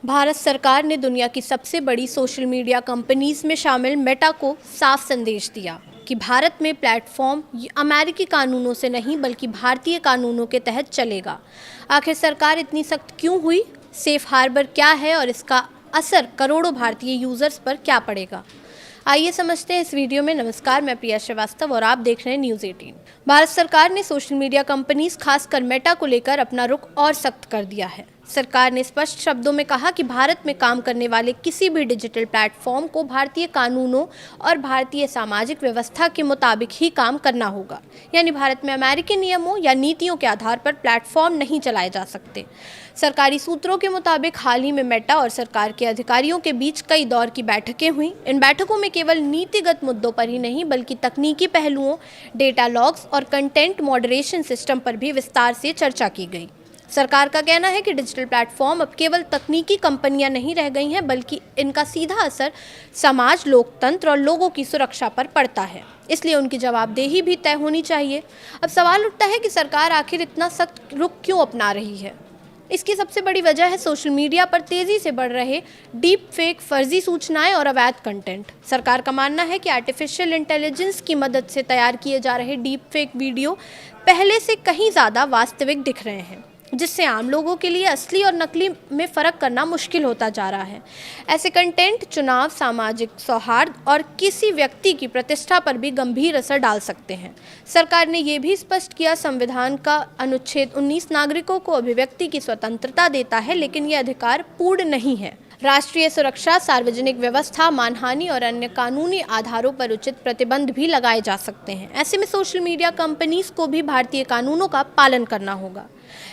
भारत सरकार ने दुनिया की सबसे बड़ी सोशल मीडिया कंपनीज में शामिल मेटा को साफ संदेश दिया कि भारत में प्लेटफॉर्म अमेरिकी कानूनों से नहीं बल्कि भारतीय कानूनों के तहत चलेगा। आखिर सरकार इतनी सख्त क्यों हुई, सेफ हार्बर क्या है और इसका असर करोड़ों भारतीय यूजर्स पर क्या पड़ेगा, आइए समझते हैं इस वीडियो में। नमस्कार, मैं प्रिया श्रीवास्तव और आप देख रहे हैं न्यूज़ 18। भारत सरकार ने सोशल मीडिया कंपनीज खासकर मेटा को लेकर अपना रुख और सख्त कर दिया है। सरकार ने स्पष्ट शब्दों में कहा कि भारत में काम करने वाले किसी भी डिजिटल प्लेटफॉर्म को भारतीय कानूनों और भारतीय सामाजिक व्यवस्था के मुताबिक ही काम करना होगा। यानी भारत में अमेरिकी नियमों या नीतियों के आधार पर प्लेटफॉर्म नहीं चलाए जा सकते। सरकारी सूत्रों के मुताबिक हाल ही में मेटा और सरकार के अधिकारियों के बीच कई दौर की बैठकें हुई। इन बैठकों में केवल नीतिगत मुद्दों पर ही नहीं बल्कि तकनीकी पहलुओं, डेटा लॉग्स और कंटेंट मॉडरेशन सिस्टम पर भी विस्तार से चर्चा की गई। सरकार का कहना है कि डिजिटल प्लेटफॉर्म अब केवल तकनीकी कंपनियां नहीं रह गई हैं बल्कि इनका सीधा असर समाज, लोकतंत्र और लोगों की सुरक्षा पर पड़ता है, इसलिए उनकी जवाबदेही भी तय होनी चाहिए। अब सवाल उठता है कि सरकार आखिर इतना सख्त रुख क्यों अपना रही है। इसकी सबसे बड़ी वजह है सोशल मीडिया पर तेज़ी से बढ़ रहे डीप फेक, फर्जी सूचनाएं और अवैध कंटेंट। सरकार का मानना है कि आर्टिफिशियल इंटेलिजेंस की मदद से तैयार किए जा रहे डीप फेक वीडियो पहले से कहीं ज़्यादा वास्तविक दिख रहे हैं, जिससे आम लोगों के लिए असली और नकली में फ़र्क करना मुश्किल होता जा रहा है। ऐसे कंटेंट चुनाव, सामाजिक सौहार्द और किसी व्यक्ति की प्रतिष्ठा पर भी गंभीर असर डाल सकते हैं। सरकार ने यह भी स्पष्ट किया, संविधान का अनुच्छेद 19 नागरिकों को अभिव्यक्ति की स्वतंत्रता देता है, लेकिन यह अधिकार पूर्ण नहीं है। राष्ट्रीय सुरक्षा, सार्वजनिक व्यवस्था, मानहानि और अन्य कानूनी आधारों पर उचित प्रतिबंध भी लगाए जा सकते हैं। ऐसे में सोशल मीडिया कंपनीज को भी भारतीय कानूनों का पालन करना होगा।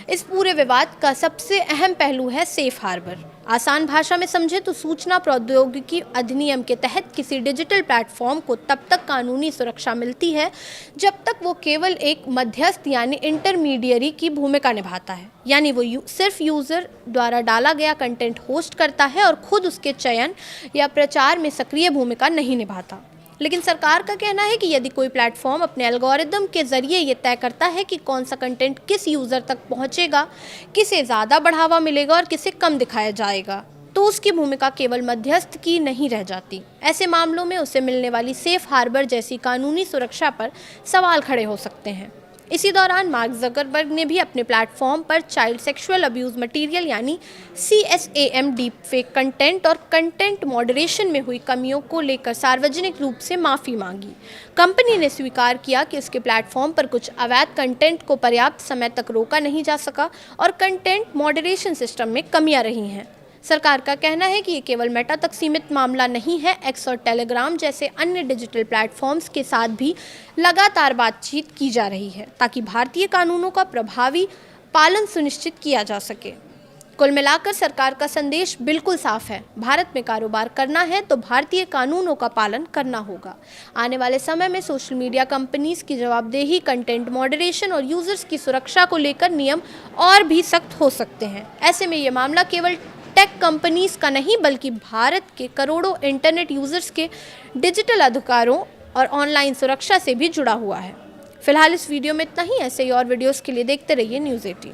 इस पूरे विवाद का सबसे अहम पहलू है सेफ हार्बर। आसान भाषा में समझे तो सूचना प्रौद्योगिकी अधिनियम के तहत किसी डिजिटल प्लेटफॉर्म को तब तक कानूनी सुरक्षा मिलती है जब तक वो केवल एक मध्यस्थ यानी इंटरमीडियरी की भूमिका निभाता है। यानी वो सिर्फ यूज़र द्वारा डाला गया कंटेंट होस्ट करता है और खुद उसके चयन या प्रचार में सक्रिय भूमिका नहीं निभाता। लेकिन सरकार का कहना है कि यदि कोई प्लेटफॉर्म अपने एल्गोरिदम के ज़रिए ये तय करता है कि कौन सा कंटेंट किस यूज़र तक पहुंचेगा, किसे ज़्यादा बढ़ावा मिलेगा और किसे कम दिखाया जाएगा, तो उसकी भूमिका केवल मध्यस्थ की नहीं रह जाती। ऐसे मामलों में उसे मिलने वाली सेफ हार्बर जैसी कानूनी सुरक्षा पर सवाल खड़े हो सकते हैं। इसी दौरान मार्क ज़करबर्ग ने भी अपने प्लेटफॉर्म पर चाइल्ड सेक्सुअल अब्यूज़ मटेरियल यानी CSAM, डीप फेक कंटेंट और कंटेंट मॉडरेशन में हुई कमियों को लेकर सार्वजनिक रूप से माफ़ी मांगी। कंपनी ने स्वीकार किया कि उसके प्लेटफॉर्म पर कुछ अवैध कंटेंट को पर्याप्त समय तक रोका नहीं जा सका और कंटेंट मॉडरेशन सिस्टम में कमियां रही हैं। सरकार का कहना है कि ये केवल मेटा तक सीमित मामला नहीं है। एक्स और टेलीग्राम जैसे अन्य डिजिटल प्लेटफॉर्म्स के साथ भी लगातार बातचीत की जा रही है ताकि भारतीय कानूनों का प्रभावी पालन सुनिश्चित किया जा सके। कुल मिलाकर सरकार का संदेश बिल्कुल साफ है, भारत में कारोबार करना है तो भारतीय कानूनों का पालन करना होगा। आने वाले समय में सोशल मीडिया कंपनीज की जवाबदेही, कंटेंट मॉडरेशन और यूजर्स की सुरक्षा को लेकर नियम और भी सख्त हो सकते हैं। ऐसे में ये मामला केवल टेक कंपनीज का नहीं बल्कि भारत के करोड़ों इंटरनेट यूजर्स के डिजिटल अधिकारों और ऑनलाइन सुरक्षा से भी जुड़ा हुआ है। फिलहाल इस वीडियो में इतना ही। ऐसे ही और वीडियोस के लिए देखते रहिए न्यूज़ 18।